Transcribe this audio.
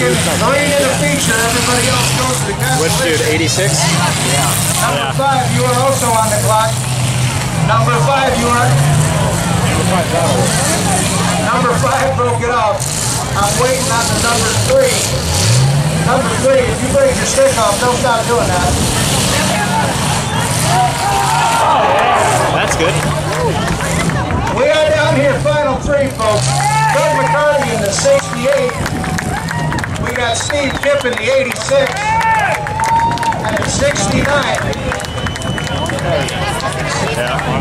taking green in the feature. Everybody else goes to the consolation. Which dude, 86? Yeah. Number 5, you are also on the clock. Number 5, you are. Number 5 broke it off. I'm waiting on the number 3. Number 3, if you break your stick off, don't stop doing that. That's good. We are down here, final 3, folks. Doug McCarty in the 68. We got Steve Kipp in the 86. And the 69. Yeah.